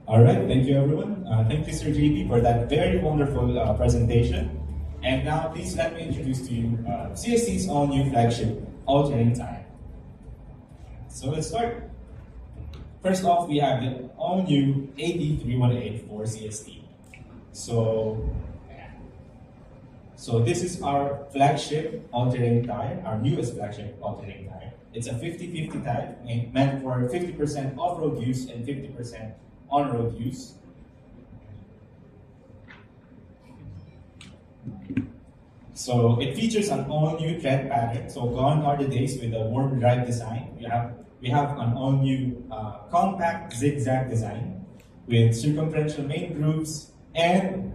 All right, thank you everyone. Thank you, Sir JP, for that very wonderful presentation. And now, please let me introduce to you CST's all new flagship, all-terrain tire. So let's start. First off, we have the all new AT318 for CST. So, so this is our flagship all-terrain tire, our newest flagship all-terrain tire. It's a 50-50 tire meant for 50% off-road use and 50% on-road use. So it features an all-new tread pattern. So gone are the days with a warm drive design. We have an all-new compact zigzag design with circumferential main grooves and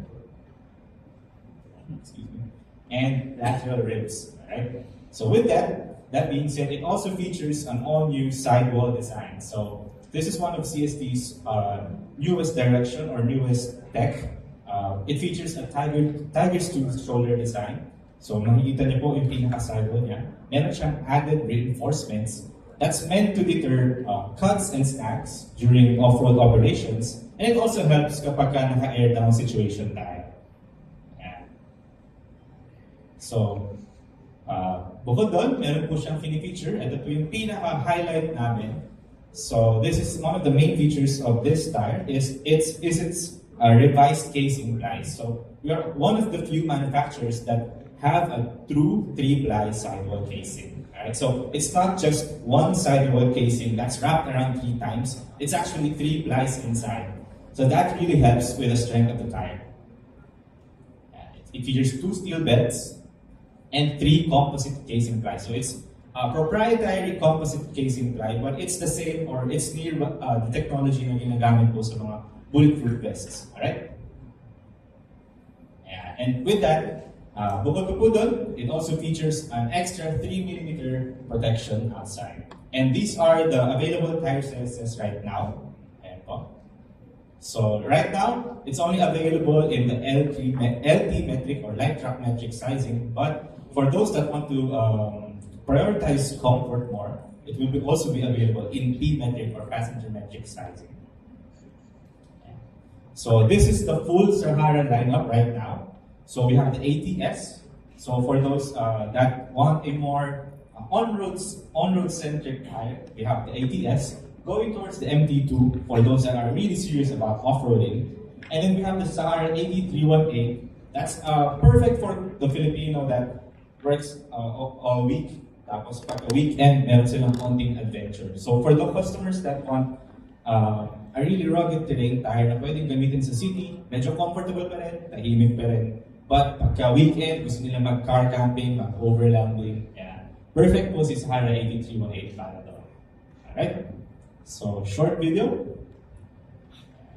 lateral ribs. Right. So with that being said, it also features an all-new sidewall design. So this is one of CST's newest direction or newest tech. It features a tiger's tooth shoulder design. So makikita niyo po yung pinaka-sidewall niya. Meron siyang added reinforcements that's meant to deter cuts and stacks during off-road operations. And it also helps kapag naka-air down situation tayo. Ayan. So, bukod doon, meron po siyang fini-feature. Ito po yung pinaka-highlight namin. So this is one of the main features of this tire is its revised casing ply. So we are one of the few manufacturers that have a true 3-ply sidewall casing. Right? So it's not just one sidewall casing that's wrapped around 3 times. It's actually 3 plies inside. So that really helps with the strength of the tire. It features 2 steel beds and 3 composite casing plies. So it's a proprietary composite casing ply, but it's the same or it's near the technology na ginagamit po sa mga bulletproof vests. Alright? Yeah. And with that, bukod po doon, it also features an extra 3mm protection outside. And these are the available tire sizes right now. Ayan po. So right now, it's only available in the LT metric or light truck metric sizing, but for those that want to prioritize comfort more, it will also be available in P metric or passenger metric sizing. So this is the full Sahara lineup right now. So we have the ATS. So for those that want a more on-road centric tire, we have the ATS. Going towards the MT2 for those that are really serious about off-roading. And then we have the Sahara AT318. That's perfect for the Filipino that works all week. Tapos pag a weekend, meron silang konting adventure. So for the customers that want a really rugged terrain tire na pwedeng gamitin sa city, medyo comfortable pa rin, tahimik pa rin. But pagka weekend, gusto nila mag-car camping, mag-overlanding, yeah. Perfect po si Sahara AT318 para doon. Alright? So, short video.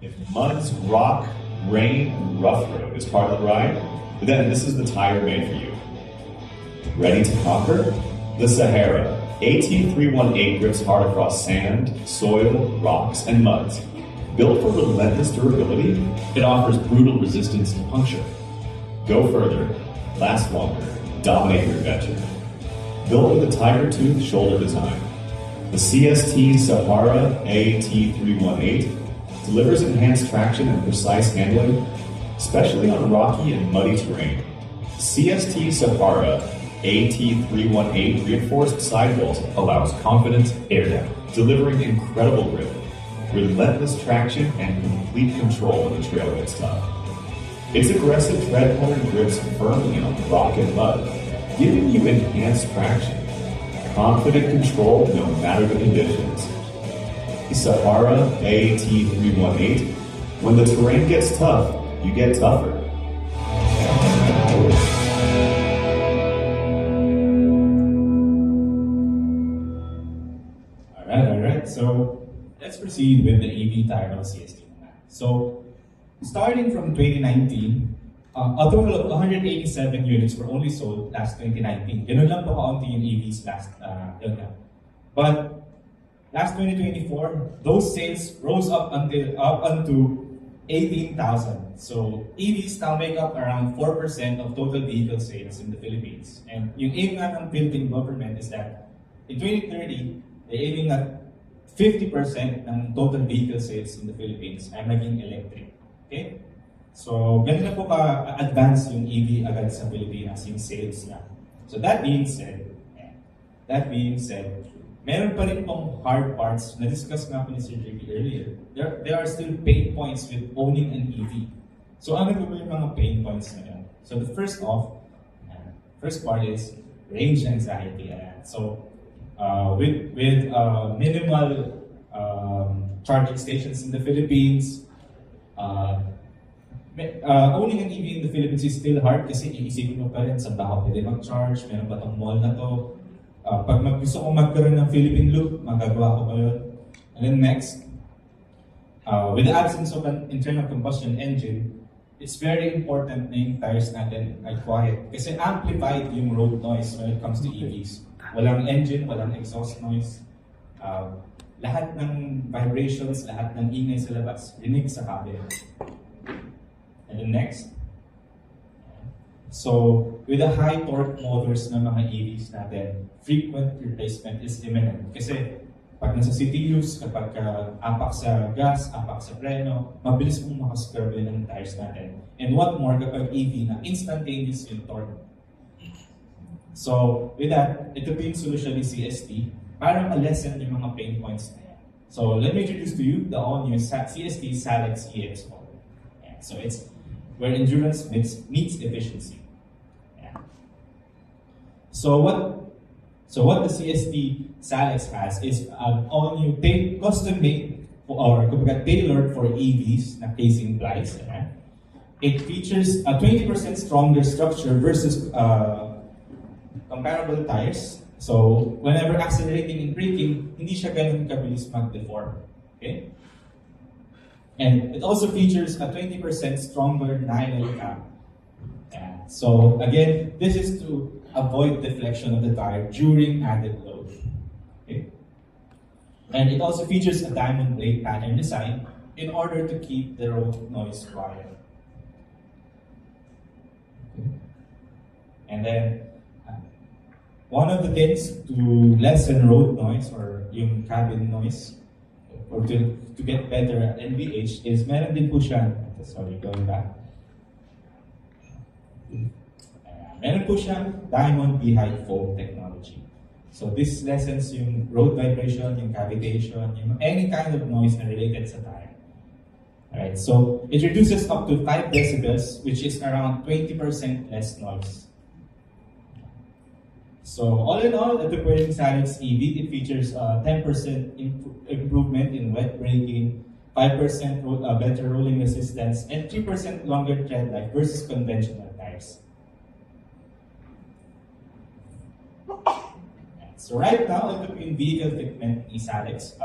If muds, rock, rain, and rough road is part of the ride, then this is the tire made for you. Ready to conquer? The Sahara AT318 grips hard across sand, soil, rocks, and muds. Built for relentless durability, it offers brutal resistance to puncture. Go further, last longer, dominate your adventure. Built with a tiger tooth shoulder design, the CST Sahara AT318 delivers enhanced traction and precise handling, especially on rocky and muddy terrain. CST Sahara AT318 reinforced sidewalls allows confident air down, delivering incredible grip, relentless traction, and complete control when the trail gets tough. Its aggressive tread pattern grips firmly on rock and mud, giving you enhanced traction, confident control no matter the conditions. The Sahara AT318, when the terrain gets tough, you get tougher. So let's proceed with the EV tire of CST. So starting from 2019, a total of 187 units were only sold last 2019. Ganun lang po kaunti yung EVs last yun lang. But last 2024, those sales rose up unto 18,000. So EVs now make up around 4% of total vehicle sales in the Philippines. And yung aim nga ng Philippine government is that in 2030, they're aiming at 50% ng total vehicle sales in the Philippines ay maging electric. Okay? So, ganun na po ka-advance yung EV agad sa Pilipinas, yung sales niya. So that being said, meron pa rin pong hard parts na discuss nga po ni Sir JP earlier. There are still pain points with owning an EV. So ano po yung mga pain points na yun? So the first part is range anxiety. So with minimal charging stations in the Philippines, owning an EV in the Philippines is still hard kasi iisipin mo pa rin saan ba ako pwede mag-charge, meron ba itong mall na to. Pag gusto kong magkaroon ng Philippine loop, magagawa ko ba yun? And then next, with the absence of an internal combustion engine, it's very important na yung tires natin ay quiet. Kasi amplified yung road noise when it comes to EVs. Walang engine, walang exhaust noise. Lahat ng vibrations, lahat ng ingay sa labas, rinig sa cabin. And then next, so with the high torque motors ng mga EVs natin, frequent replacement is imminent. Kasi pag nasa city use, kapag apak sa gas, apak sa preno, mabilis mong makascurve ng tires natin. And what more kapag EV na instantaneous yung torque. So with that, ito po yung solution ni CST para ma-lessen yung mga pain points na yan. So let me introduce to you the all-new CST Salex EX4. So it's where endurance meets efficiency. Yeah. So what the CST Salex has is an all-new custom-made or tailored for EVs na casing plies. Yeah. It features a 20% stronger structure versus comparable tires. So whenever accelerating and braking, hindi siya ganun kabilis mag-deform. Okay? And it also features a 20% stronger nylon cap. Yeah. So again, this is to avoid deflection of the tire during added load. Okay? And it also features a diamond blade pattern design in order to keep the road noise quiet. Okay. And then, one of the things to lessen road noise or yung cabin noise or to get better at NVH is meron din po siya, sorry, going back. Meron po siyang diamond behind foam technology. So this lessens yung road vibration, yung cavitation, yung any kind of noise na related sa tire. Alright, so it reduces up to 5 decibels, which is around 20% less noise. So all in all, ito po yung Salex EV. It features 10% improvement in wet braking, 5% better rolling resistance, and 3% longer tread life versus conventional tires. So right now, ito po yung vehicle fitment ni Salex.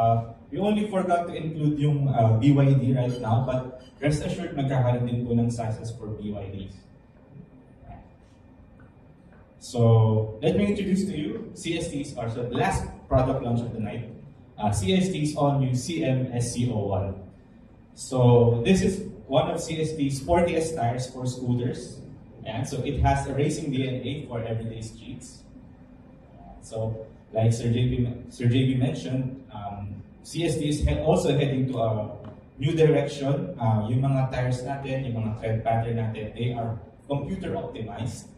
We only forgot to include yung BYD right now, but rest assured magkakaroon din po ng sizes for BYDs. So let me introduce to you CST's, or so the last product launch of the night, CST's all-new CM-SC01. So this is one of CST's sportiest tires for scooters, and so it has a racing DNA for everyday streets. So like Sir JB mentioned, CST is also heading to a new direction. Yung mga tires natin, yung mga tread pattern natin, they are computer optimized.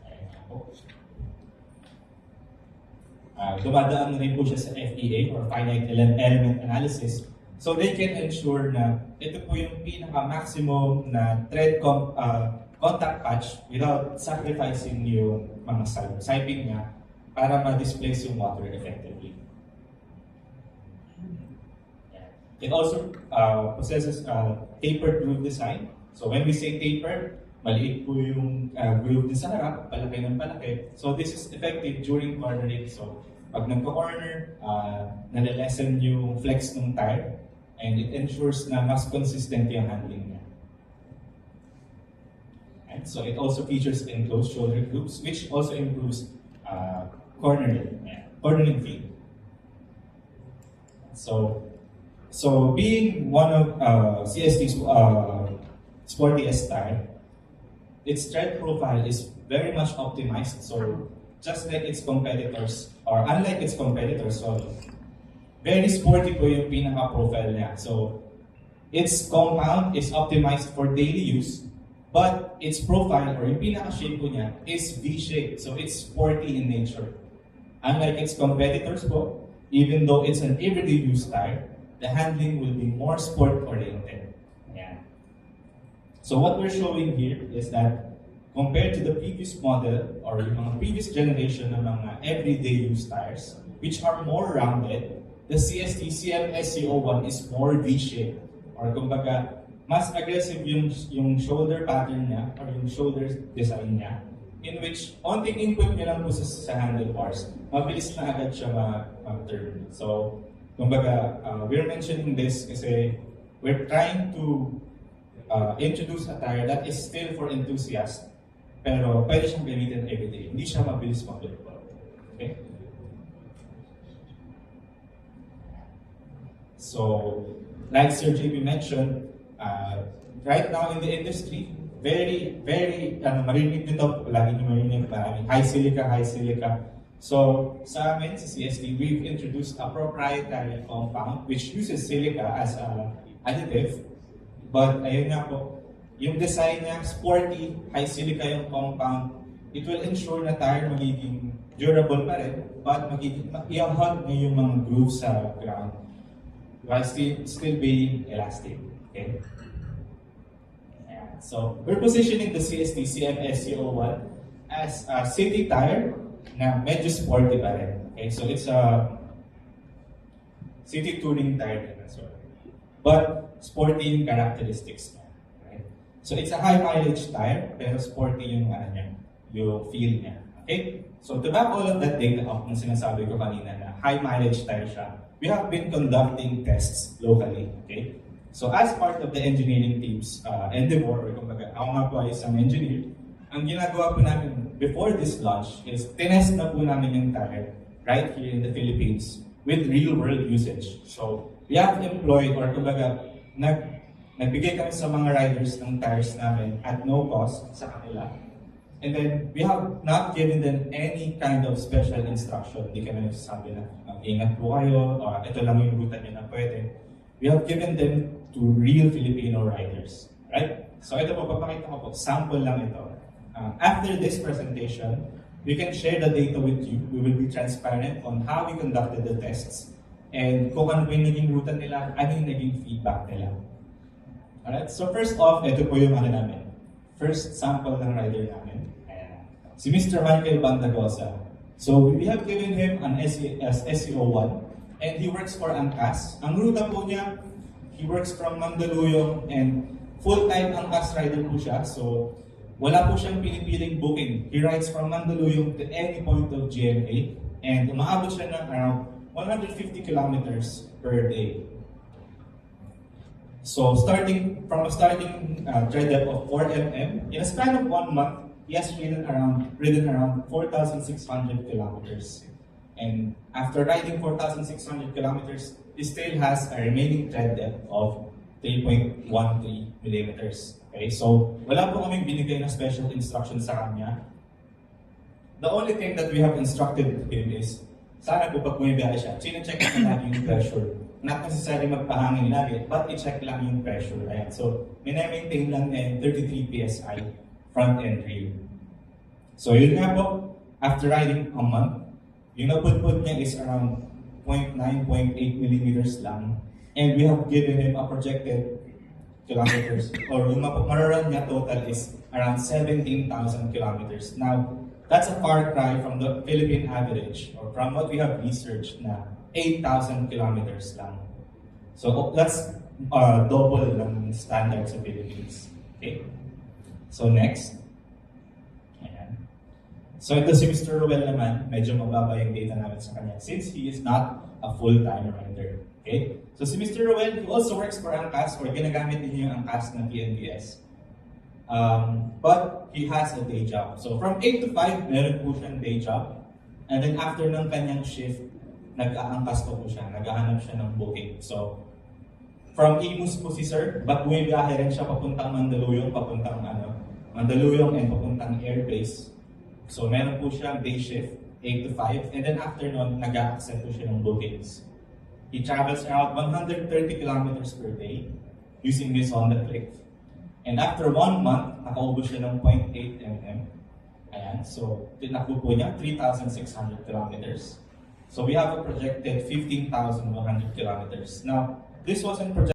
Dumadaan rin po siya sa FEA or Finite Element Analysis. So they can ensure na ito po yung pinaka-maximum na tread contact patch without sacrificing yung mga siping niya para ma-displace yung water effectively. It also possesses a tapered groove design. So when we say tapered, maliit po yung groove din sa harap, palaki ng palaki. So this is effective during cornering. So pag nagko-corner, nalalessen yung flex ng tire and it ensures na mas consistent yung handling niya. And so it also features enclosed shoulder groups, which also improves cornering feel. So being one of CST's sportiest tire, its tread profile is very much optimized. So just like its competitors, or unlike its competitors, very sporty po yung pinaka-profile niya. So, its compound is optimized for daily use, but its profile or yung pinaka-shape po niya is V-shape. So, it's sporty in nature. Unlike its competitors po, even though it's an everyday use tire, the handling will be more sport-oriented. Ayan. So, what we're showing here is that compared to the previous model or yung mga previous generation ng mga everyday use tires, which are more rounded, the CST CMS-CO1 is more V-shaped. Or kumbaga, mas aggressive yung shoulder pattern niya or yung shoulder design niya, in which onting input niya lang po sa handlebars, mabilis na agad siya mag-turn. So, kumbaga, we're mentioning this kasi we're trying to introduce a tire that is still for enthusiasts, pero pwede siyang gamitin everyday. Hindi siya mabilis mag-turn. Okay? So, like Sir JB mentioned, right now in the industry, very, marinig nito, lagi niyo marinig, maraming high silica. So, sa amin, sa CST, we've introduced a proprietary compound which uses silica as an additive. But, ayun nga po, yung design niya, sporty, high silica yung compound, it will ensure na tire magiging durable pa rin, but i-hug niya yung mga grooves sa ground while still being elastic. Okay? Yeah. So, we're positioning the CST CMS-CO1 as a city tire na medyo sporty pa rin. Okay? So, it's a city touring tire din as well. But, sporty yung characteristics niya. Right? So, it's a high mileage tire, pero sporty yung, yung feel niya. Okay? So, to back all of that data up, kung sinasabi ko kanina na high mileage tire siya, we have been conducting tests locally, okay? So as part of the engineering team's endeavor, or kumbaga, ako nga po ay isang engineer, ang ginagawa po namin before this launch is tinest na po namin yung tire right here in the Philippines with real-world usage. So we have employed, or kumbaga, nagbigay kami sa mga riders ng tires namin at no cost sa kanila. And then, we have not given them any kind of special instruction. Hindi kami nagsasabi na, ingat po kayo, ito lang yung ruta nyo na pwede. We have given them to real Filipino riders. Right? So ito po, papakita ko po, sample lang ito. After this presentation, we can share the data with you. We will be transparent on how we conducted the tests and kung ano yung naging ruta nila, ano yung naging feedback nila. Alright? So first off, ito po yung namin. First sample ng rider namin. Si Mr. Michael Bandagosa. So we have given him an SEO1 and he works for Angkas. Ang ruta po niya, he works from Mandaluyong and full-time Angkas rider po siya. So wala po siyang pinipiling booking. He rides from Mandaluyong to any point of GMA and umaabot siya ng around 150 kilometers per day. So starting from a tread depth of 4 mm, in a span of 1 month, he has ridden around 4,600 kilometers. And after riding 4,600 kilometers, he still has a remaining tread depth of 3.13 millimeters. Okay, so wala po kaming binigay na special instruction sa kanya. The only thing that we have instructed him is, sana po pag bumibiyahe siya, chine-check na lagi yung pressure. Not necessarily magpahangin lagi, but i-check lang yung pressure. Ayan. So, minamaintain lang na 33 PSI front and rear. So yun nga po, after riding a month, yung napudpud niya is around 0.9, 0.8 millimeters lang. And we have given him a projected kilometers, or yung mararun niya total is around 17,000 kilometers. Now, that's a far cry from the Philippine average, or from what we have researched na 8,000 kilometers lang. So that's double ng standard sa Philippines. Okay? So next. So ito si Mr. Ruel naman, medyo mababa yung data namin sa kanya since he is not a full-time rider. Okay? So si Mr. Ruel, he also works for Angkas or ginagamit niya yung Angkas ng PNVS. But he has a day job. So from 8 to 5, meron po siyang day job. And then after ng kanyang shift, nag-aangkas po siya, naghahanap siya ng booking. So from Imus po si Sir, but bumibiyahe rin siya papuntang Mandaluyong, Mandaluyong and papuntang airbase. So meron po siyang day shift, 8 to 5, and then after nun, nag-accept po siya ng bookings. He travels around 130 kilometers per day using his Honda Click. And after 1 month, nakaubos siya ng 0.8 mm. Ayan, so tinakbo po niya 3,600 kilometers. So we have a projected 15,100 kilometers. Now, this wasn't projected